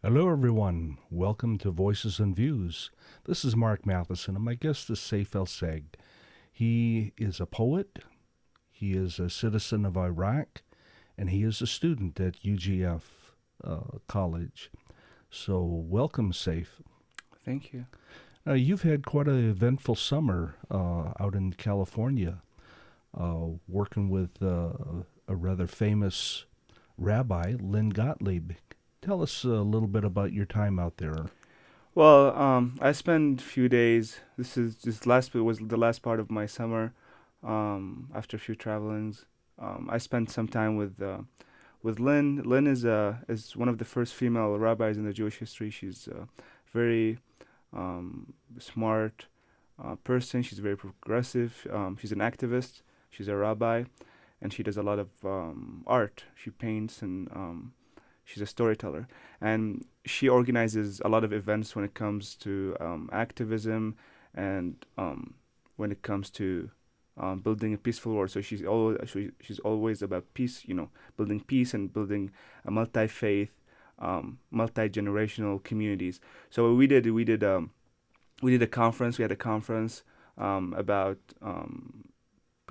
Hello, everyone. Welcome to Voices and Views. This is Mark Matheson, and my guest is Saif Alsaegh. He is a poet, he is a citizen of Iraq, and he is a student at UGF College. So, welcome, Saif. Thank you. You've had quite an eventful summer out in California, working with a rather famous rabbi, Lynn Gottlieb. Tell us a little bit about your time out there. Well, I spent a few days. This last bit was the last part of my summer. After a few travelings, I spent some time with Lynn. Lynn is one of the first female rabbis in the Jewish history. She's very smart person. She's very progressive. She's an activist. She's a rabbi, and she does a lot of art. She paints and she's a storyteller, and she organizes a lot of events when it comes to activism and when it comes to building a peaceful world. So she's always about peace, building peace and building a multi-faith, multi-generational communities. So what we did a conference. We had a conference about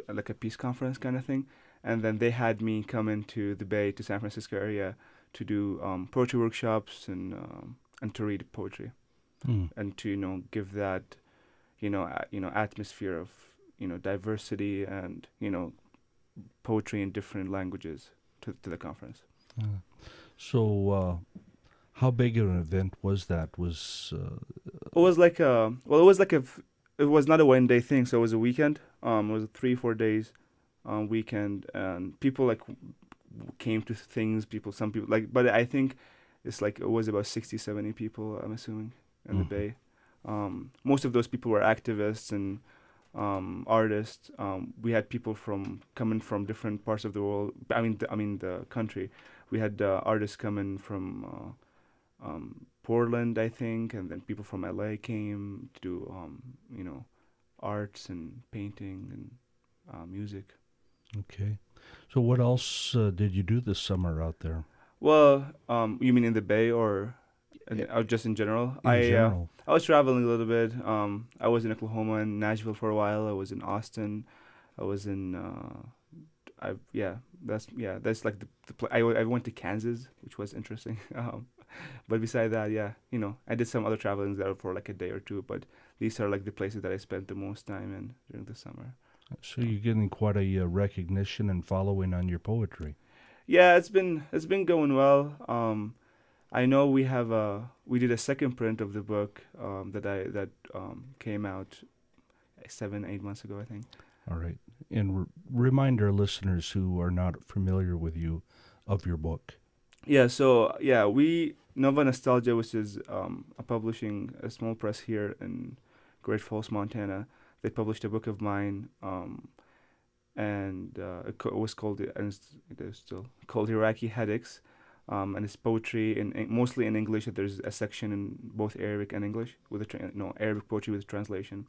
like a peace conference kind of thing, and then they had me come into the Bay to San Francisco area to do poetry workshops and to read poetry Hmm. and to give that atmosphere of diversity and poetry in different languages to the conference. Uh, so, how big of an event was that? It was like it was not a 1 day thing, so it was a weekend. It was a 3 4 days weekend, and people came to things. Some people but I think it's like it was about 60 70 people, I'm assuming, in the Mhm. Bay. Most of those people were activists and artists. We had people from coming from different parts of the world. I mean the country. We had artists coming from Portland, I think, and then people from LA came to do arts and painting and music. Okay. So, what else did you do this summer out there Well, you mean in the Bay or i- just in general? in I general? I was traveling a little bit. I was in Oklahoma and Nashville for a while. I was in Austin. I was in I yeah that's like I went to Kansas, which was interesting. But beside that, yeah, I did some other travelings there for like a day or two. But these are like the places that I spent the most time in during the summer. So, So you're getting quite a recognition and following on your poetry. yeah, it's been going well. I know we did a second print of the book that came out 7 8 months ago, I think. All right. And remind our listeners who are not familiar with you of your book. Yeah, so yeah, we Nova Nostalgia, which is a small press here in Great Falls, Montana. They published a book of mine, and it was called it is still called Iraqi Headaches, and it's poetry mostly in English. There's a section in both Arabic and English with Arabic poetry with translation.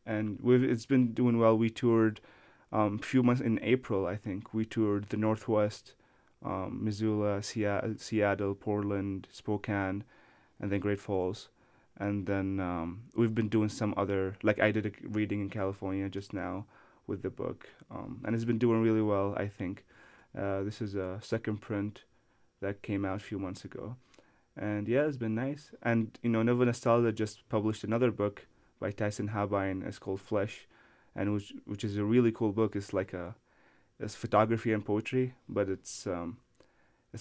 And it's been doing well. We toured few months in April, I think. We toured the Northwest, Missoula, Seattle, Portland, Spokane, and then Great Falls. And then we've been doing some other, like I did a reading in California just now with the book, and it's been doing really well, I think. This is a second print that came out a few months ago. And yeah, it's been nice. And Nova Nostalgia just published another book by Tyson Habine. It's called Flesh, and which is a really cool book. It's photography and poetry, but it's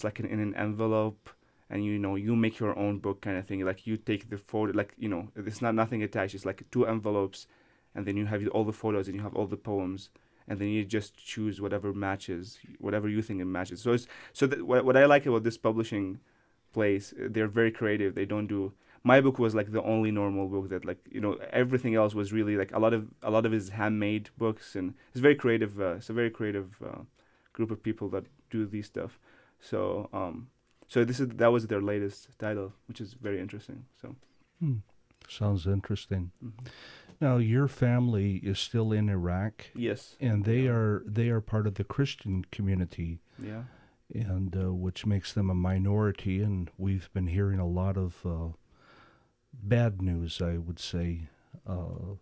like in an envelope, and you make your own book kind of thing. Like you take the photo, like it's not nothing attached. It's like two envelopes, and then you have all the photos and you have all the poems, and then you just choose whatever matches, whatever you think it matches. What I like about this publishing place, they're very creative. They don't do. My book was like the only normal book that everything else was really like a lot of his handmade books, and it's very creative. It's a very creative group of people that do these stuff. So that was their latest title, which is very interesting. So Hmm. Sounds interesting. mhm. Now, your family is still in Iraq, Yes, and they are. they are part of the Christian community. Yeah. and which makes them a minority. And we've been hearing a lot of bad news, I would say. Uh,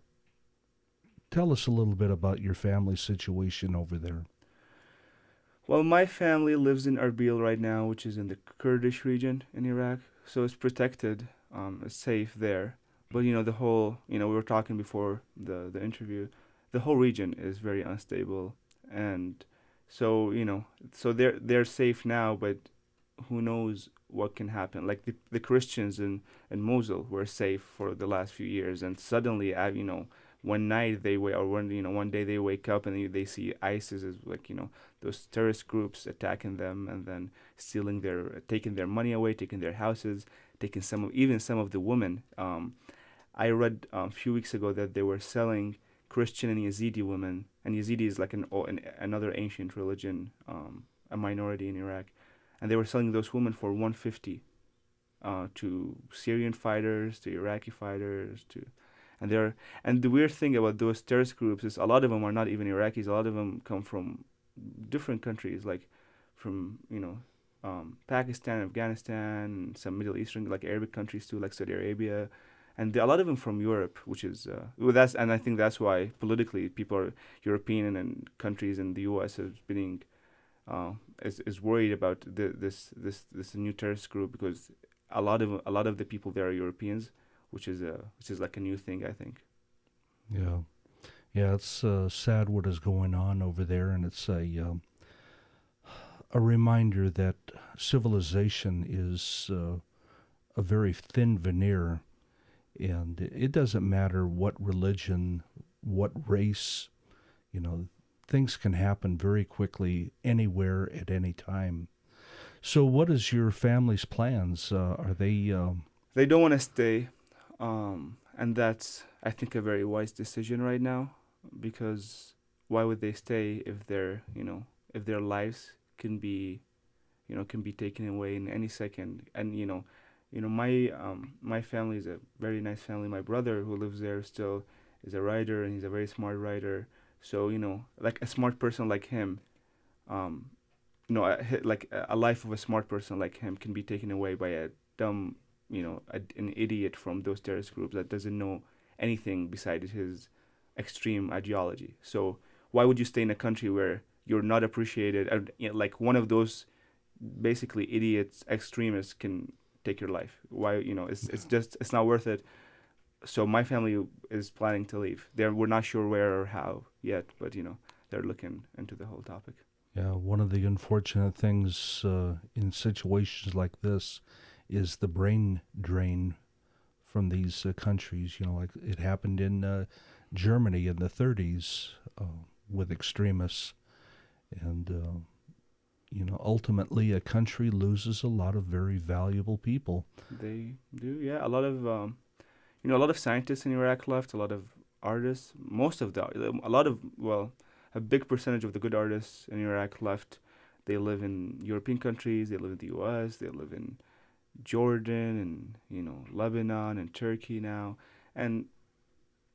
Tell us a little bit about your family situation over there. Well, my family lives in Erbil right now, which is in the Kurdish region in Iraq, so it's protected, it's safe there. But the whole, we were talking before the interview, the whole region is very unstable, and so so they're safe now, but who knows what can happen? Like the Christians in Mosul were safe for the last few years, and suddenly, one night they wake or one day they wake up and they see ISIS is like those terrorist groups attacking them and then taking their money away, taking their houses, taking even some of the women. I read a few weeks ago that they were selling Christian and Yazidi women, and Yazidi is like another ancient religion, a minority in Iraq, and they were selling those women for 150 to Syrian fighters, to Iraqi fighters, and the weird thing about those terrorist groups is a lot of them are not even Iraqis. A lot of them come from different countries, like from Pakistan, Afghanistan, some Middle Eastern, like Arabic countries too, like Saudi Arabia, and a lot of them from Europe, which is and I think that's why politically people are European and countries in the U.S. Uh, is worried about this new terrorist group because a lot of the people there are Europeans, which is like a new thing, I think. Yeah, yeah, it's sad what is going on over there, and it's a reminder that civilization is a very thin veneer, and it doesn't matter what religion, what race, you know, things can happen very quickly anywhere at any time. So, what is your family's plans? Are they? They don't want to stay, and that's I think a very wise decision right now, because why would they stay if their lives can be taken away in any second? And my family is a very nice family. My brother who lives there still is a writer, and he's a very smart writer. So like a smart person like him, um, like a life of a smart person like him can be taken away by a dumb, an idiot from those terrorist groups that doesn't know anything besides his extreme ideology. So why would you stay in a country where you're not appreciated? And, like one of those basically idiots, extremists can take your life. Why? It's not worth it. So my family is planning to leave. We're not sure where or how yet, but they're looking into the whole topic. Yeah, one of the unfortunate things in situations like this is the brain drain from these countries. Like it happened in Germany in the 30s with extremists, and ultimately a country loses a lot of very valuable people. They do, yeah. A lot of scientists in Iraq left. A lot of artists. A lot of a big percentage of the good artists in Iraq left. They live in European countries. They live in the U.S. They live in Jordan and Lebanon and Turkey now, and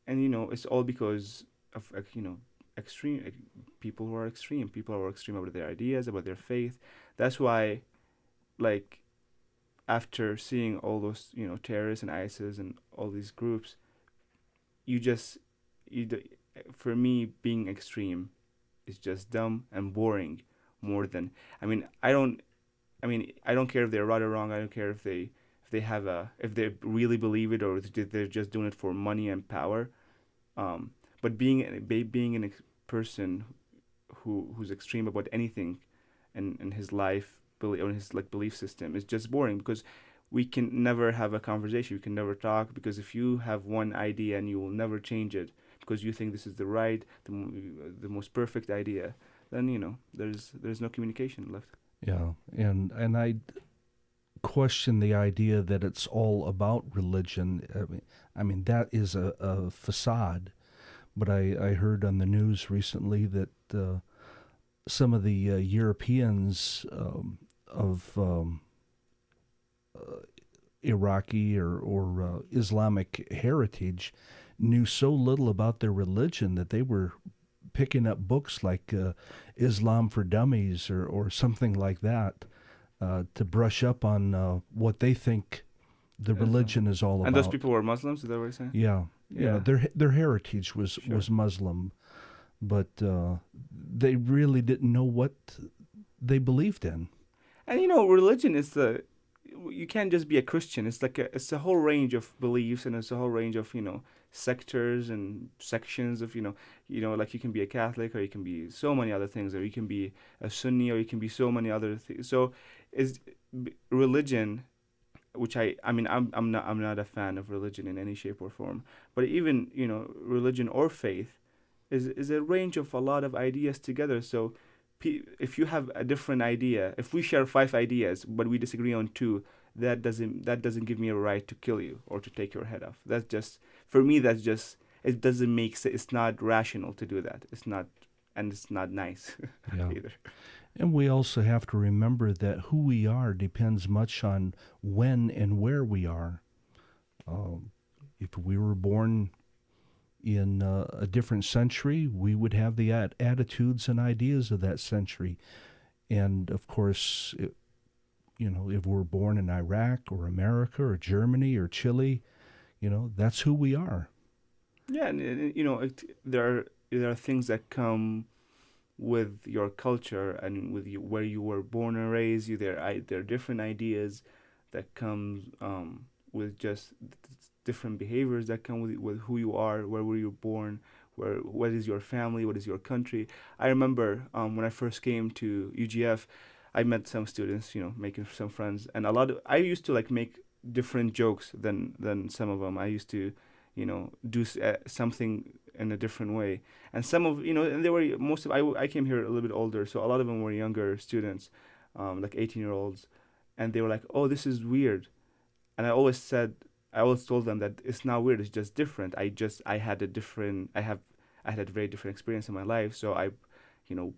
it's all because of extreme people who are extreme. People who are extreme about their ideas, about their faith. That's why, like, after seeing all those terrorists and ISIS and all these groups, you just for me being extreme is just dumb and boring more than I don't care if they're right or wrong. I don't care if they really believe it or if they're just doing it for money and power. But being a person who's extreme about anything in his life or in his like belief system is just boring because we can never have a conversation. We can never talk because if you have one idea and you will never change it because you think this is the most perfect idea, then there's no communication left. Yeah, and I question the idea that it's all about religion. I mean that is a facade. But I heard on the news recently that some of the Europeans of Iraqi or Islamic heritage knew so little about their religion that they were picking up books like Islam for Dummies or something like that to brush up on what they think the Islam. religion is all And those about. people were Muslims. Is that what you're saying? Yeah, Yeah. their heritage Sure. was Muslim, but they really didn't know what they believed in. And religion is you can't just be a Christian. It's like it's a whole range of beliefs, and it's a whole range of sectors and sections of like you can be a Catholic, or you can be so many other things, or you can be a Sunni, or you can be so many other things. So is religion, which I'm not a fan of religion in any shape or form, but even religion or faith is a range of a lot of ideas together. So if you have a different idea, if we share 5 ideas but we disagree on 2, that doesn't give me a right to kill you or to take your head off. That's just, for me, that's just, it doesn't make sense. It's not rational to do that. It's not, and it's not nice Yeah. either. And we also have to remember that who we are depends much on when and where we are. If we were born in a different century, we would have the attitudes and ideas of that century. And of course, if we're born in Iraq or America or Germany or Chile, that's who we are. Yeah, and there are things that come with your culture and with where you were born and raised. There are different ideas that comes with just different behaviors that come with who you are, where were you born, what is your family, what is your country. I remember when I first came to UGF, I met some students, making some friends, and I used to like make different jokes than some of them. I used to, do something in a different way, and some of and they were I came here a little bit older, so a lot of them were younger students, like 18-year-olds, and they were like, "Oh, this is weird," and I always told them that it's not weird, it's just different. I had a very different experience in my life, so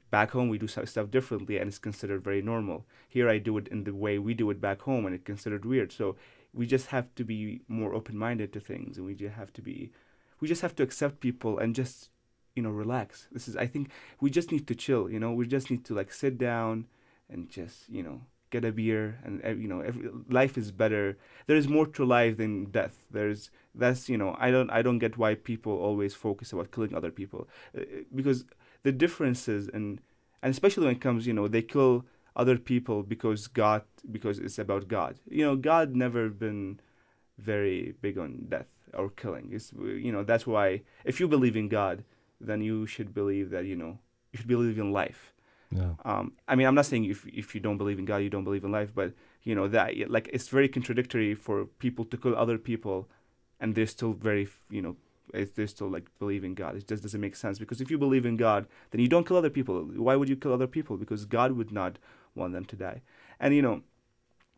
back home we do stuff differently, and it's considered very normal. Here I do it in the way we do it back home, and it's considered weird. So we just have to be more open-minded to things, and we just have to accept people and just relax. I think we just need to chill. We just need to like sit down and just get a beer, and life is better. There is more to life than death. I don't get why people always focus about killing other people, because the differences, and especially when it comes, they kill other people because it's about God. God never been very big on death or killing. That's why if you believe in God, then you should believe that you should believe in life. Yeah. I'm not saying if you don't believe in God, you don't believe in life, but that like it's very contradictory for people to kill other people, and they're still they're still like believe in God. It just doesn't make sense, because if you believe in God, then you don't kill other people. Why would you kill other people? Because God would not want them to die.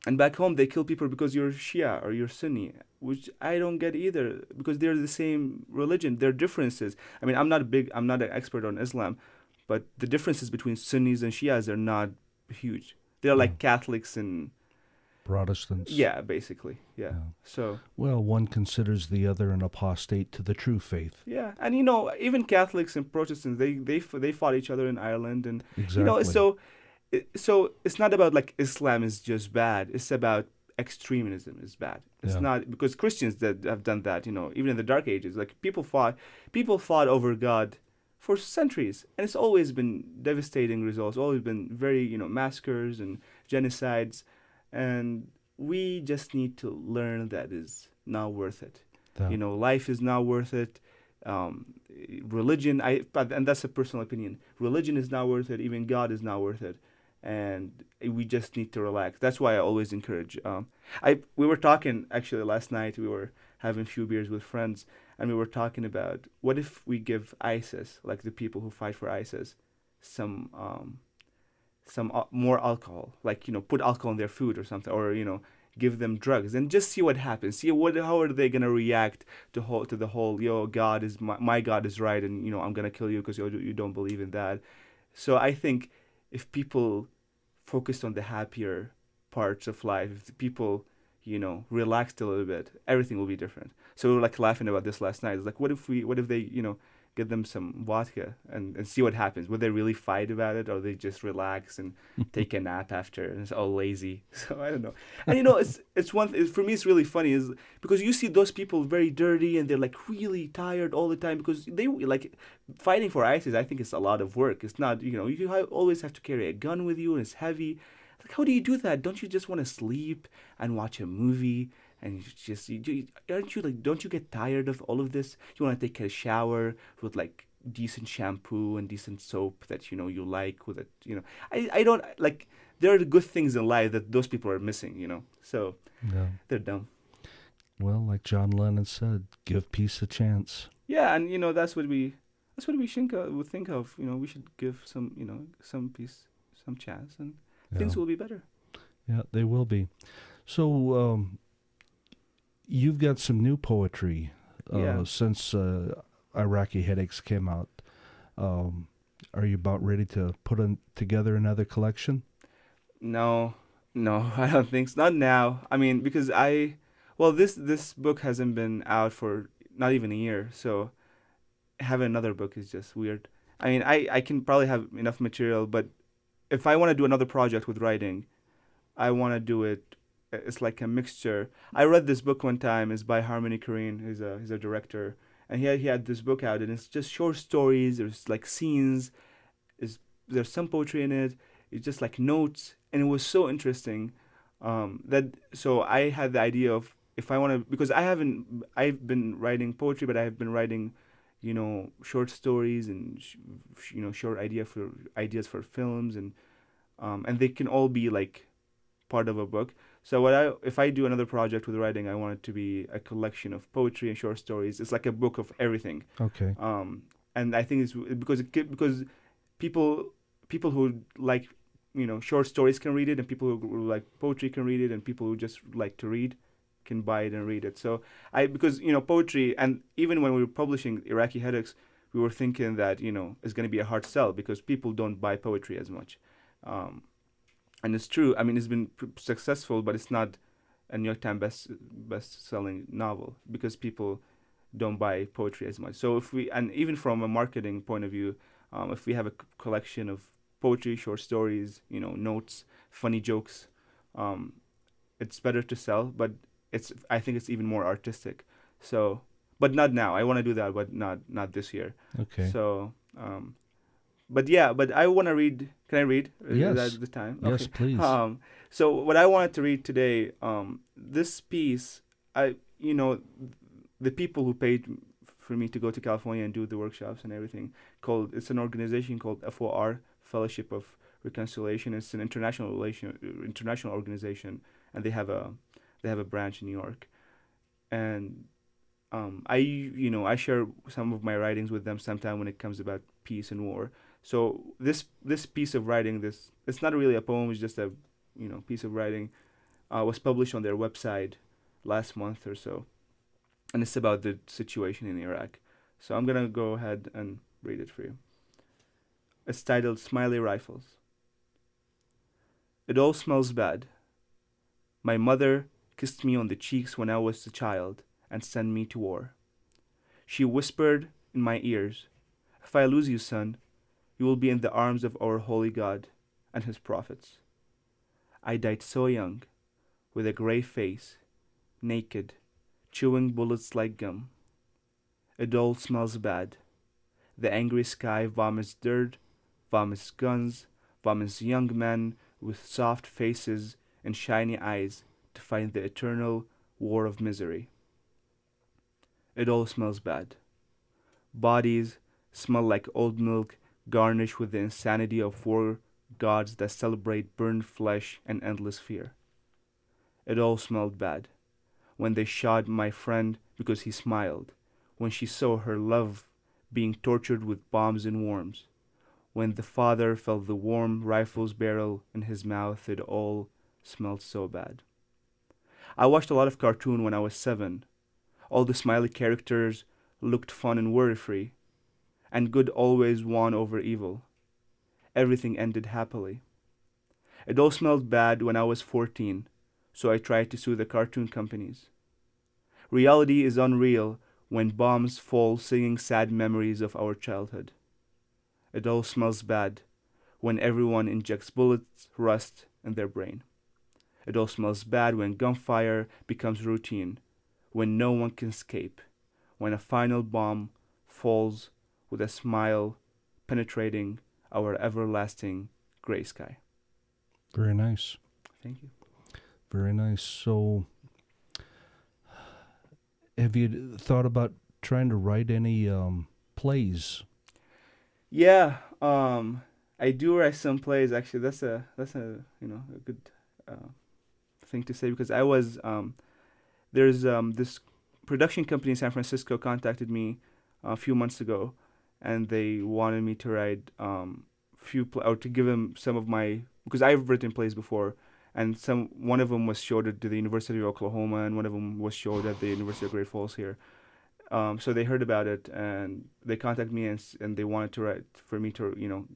And back home they kill people because you're Shia or you're Sunni, which I don't get either, because they're the same religion. There are differences. I'm not an expert on Islam, but the differences between Sunnis and Shias are not huge. They're like Catholics and Protestants. yeah, basically. Yeah. So well, one considers the other an apostate to the true faith. yeah, and even Catholics and Protestants, they fought each other in Ireland, and Exactly. so it's not about like Islam is just bad. It's about extremism is bad. It's not because Christians that have done that. Even in the Dark Ages, like people fought over God for centuries, and it's always been devastating results. Always been very massacres and genocides, and we just need to learn that is not worth it. Life is not worth it. Religion, and that's a personal opinion. Religion is not worth it. Even God is not worth it, and we just need to relax. That's why I always encourage. We were talking actually last night. We were having a few beers with friends, and we were talking about what if we give ISIS, like the people who fight for ISIS, some more alcohol, like put alcohol in their food or something, or give them drugs and just see what happens. See how are they gonna react to the whole God is my God is right, and I'm gonna kill you because you don't believe in that. So I think if people focused on the happier parts of life, if the people relaxed a little bit, everything will be different. So we were like laughing about this last night. It's like what if they get them some vodka and see what happens. Would they really fight about it, or they just relax and take a nap after and it's all lazy? So I don't know. And it's for me it's really funny is because you see those people very dirty and they're like really tired all the time because they like fighting for ISIS. I think it's a lot of work. It's not always have to carry a gun with you and it's heavy. Like how do you do that? Don't you just want to sleep and watch a movie? And aren't you like, don't you get tired of all of this? You want to take a shower with like decent shampoo and decent soap that you like with it. I don't like. There are the good things in life that those people are missing. So Yeah. they're dumb. Well, like John Lennon said, give peace a chance. Yeah, and that's what we would think of. We should give some peace, some chance, and things Yeah. will be better. Yeah, they will be. So, you've got some new poetry Yeah. since Iraqi Headaches came out. Are you about ready to put together another collection? No, no, I don't think so. Not now. I mean, because this book hasn't been out for not even a year, so having another book is just weird. I mean, I can probably have enough material, but if I want to do another project with writing, I want to do it. It's like a mixture. I read this book one time. It's by Harmony Korine. He's a director, and he had this book out, and it's just short stories. There's like scenes. There's some poetry in it. It's just like notes, and it was so interesting. So I had the idea of if I want to because I've been writing poetry, but I've been writing, short stories and short ideas for films and they can all be like part of a book. So if I do another project with writing, I want it to be a collection of poetry and short stories. It's like a book of everything. Okay. And I think it's because people who like short stories can read it, and people who like poetry can read it, and people who just like to read can buy it and read it. So because poetry, and even when we were publishing Iraqi Headaches, we were thinking that it's going to be a hard sell because people don't buy poetry as much. And it's true. I mean, it's been successful, but it's not a New York Times best selling novel because people don't buy poetry as much. So and even from a marketing point of view, if we have a collection of poetry, short stories, notes, funny jokes, it's better to sell. But I think it's even more artistic. So, but not now. I want to do that, but not this year. Okay. So, but I want to read. Can I read? Yes. Is that the time? Yes, Okay. please. So what I wanted to read today, this piece, the people who paid for me to go to California and do the workshops and everything, it's an organization called FOR, Fellowship of Reconciliation. It's an international organization, and they have a branch in New York, and I share some of my writings with them sometime when it comes about peace and war. So this piece of writing, it's not really a poem, it's just a piece of writing, was published on their website last month or so, and it's about the situation in Iraq. So I'm gonna go ahead and read it for you. It's titled Smiley Rifles. It all smells bad. My mother kissed me on the cheeks when I was a child and sent me to war. She whispered in my ears, "If I lose you, son, you will be in the arms of our holy God and his prophets." I died so young, with a gray face, naked, chewing bullets like gum. It all smells bad. The angry sky vomits dirt, vomits guns, vomits young men with soft faces and shiny eyes to fight the eternal war of misery. It all smells bad. Bodies smell like old milk garnished with the insanity of war gods that celebrate burned flesh and endless fear. It all smelled bad. When they shot my friend because he smiled, when she saw her love being tortured with bombs and worms, when the father felt the warm rifle's barrel in his mouth, it all smelled so bad. I watched a lot of cartoon when I was 7. All the smiley characters looked fun and worry-free, and good always won over evil. Everything ended happily. It all smelled bad when I was 14, so I tried to sue the cartoon companies. Reality is unreal when bombs fall singing sad memories of our childhood. It all smells bad when everyone injects bullets rust in their brain. It all smells bad when gunfire becomes routine, when no one can escape, when a final bomb falls with a smile penetrating our everlasting gray sky. Very nice. Thank you. Very nice. So, have you thought about trying to write any plays? Yeah, I do write some plays. Actually, that's a a good uh, thing to say because I was there's this production company in San Francisco contacted me a few months ago, and they wanted me to write or to give them some of my because I've written plays before, and one of them was showed at the University of Oklahoma, and one of them was showed at the University of Great Falls here. So they heard about it and they contacted me and they wanted to write for me to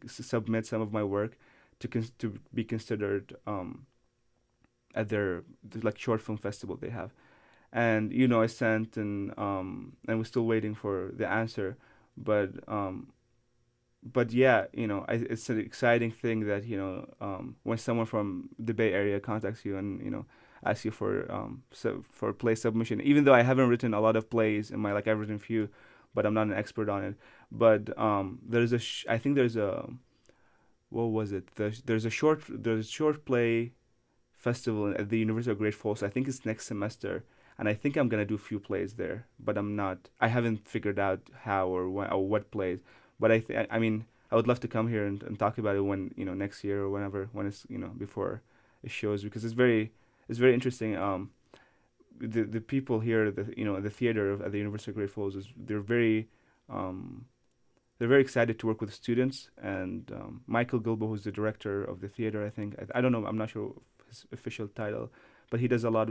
submit some of my work to be considered at their like short film festival they have, and I sent and we're still waiting for the answer, but yeah, it's an exciting thing that when someone from the Bay Area contacts you and asks you for for play submission. Even though I haven't written a lot of plays in my I've written a few, but I'm not an expert on it. But I think there's a what was it? There's a short play festival at the University of Great Falls. I think it's next semester, and I think I'm gonna do a few plays there. But I haven't figured out how or when or what plays. But I mean, I would love to come here and talk about it when next year or whenever when it's before it shows, because it's very interesting. The people here, the theater at the University of Great Falls they're very excited to work with students, and Michael Gilbo, who's the director of the theater, I think I don't know, I'm not sure his official title, but he does a lot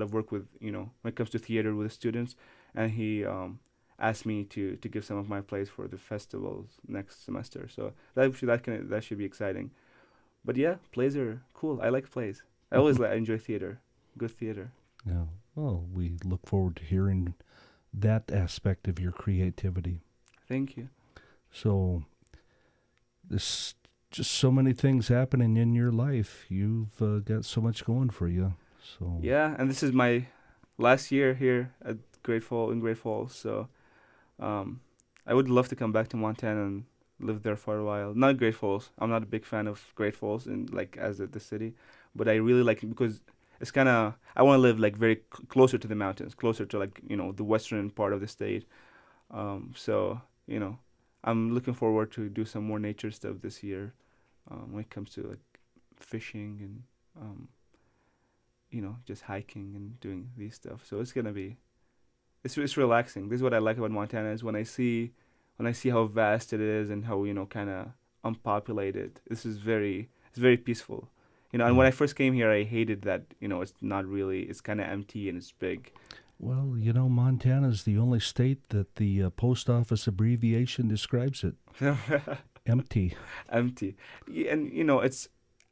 of work with when it comes to theater with the students, and he asked me to give some of my plays for the festivals next semester. So that should be exciting. But yeah, plays are cool. I like plays. I always enjoy theater, good theater. Yeah. Well, we look forward to hearing that aspect of your creativity. Thank you. So, there's just so many things happening in your life. You've got so much going for you. So yeah, and this is my last year here at Great Falls. So, I would love to come back to Montana and live there for a while. Not Great Falls. I'm not a big fan of Great Falls as the city, but I really like it because it's kind of I want to live very closer to the mountains, closer to the western part of the state. So I'm looking forward to do some more nature stuff this year, when it comes to fishing and just hiking and doing these stuff. So it's gonna be it's relaxing. This is what I like about Montana is when I see how vast it is and how kind of unpopulated. It's very peaceful. And when I first came here, I hated that it's not really, it's kind of empty and it's big. Well, Montana's the only state that the post office abbreviation describes it. Empty. Empty. And, it's,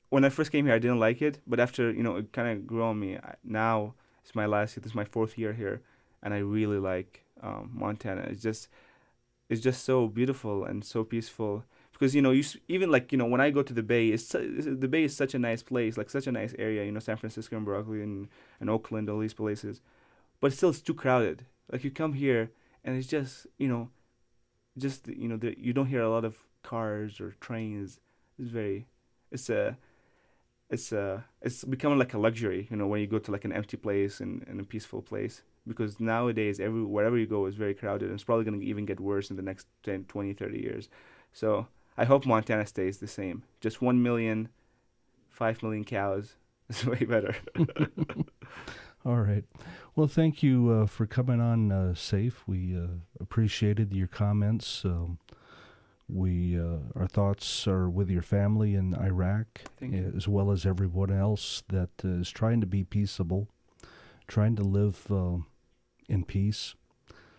when I first came here, I didn't like it, but after, it kind of grew on me. Now, it's my last year, this is my 4th year here, and I really like Montana. It's just so beautiful and so peaceful. Because even when I go to the Bay, the Bay is such a nice place, such a nice area. San Francisco and Berkeley and Oakland, all these places. But still, it's too crowded. You come here, and it's just you don't hear a lot of cars or trains. It's becoming like a luxury. When you go to an empty place and a peaceful place. Because nowadays, wherever you go is very crowded, and it's probably going to even get worse in the next 10, 20, 30 years. So I hope Montana stays the same. Just 1 million, 5 million cows is way better. All right. Well, thank you for coming on, Saif. We appreciated your comments. Our thoughts are with your family in Iraq, as well as everyone else that is trying to be peaceable, trying to live in peace.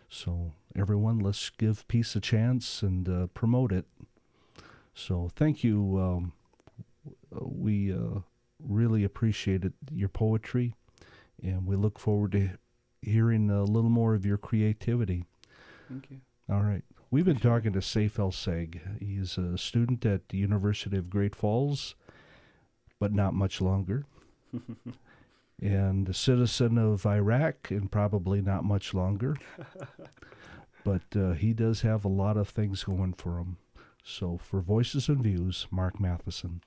So everyone, let's give peace a chance and promote it. So thank you. We really appreciated your poetry, and we look forward to hearing a little more of your creativity. Thank you. All right. We've been Appreciate talking to Saif Alsaegh. He's a student at the University of Great Falls, but not much longer, it. and a citizen of Iraq, and probably not much longer. But he does have a lot of things going for him. So for Voices and Views, Mark Matheson.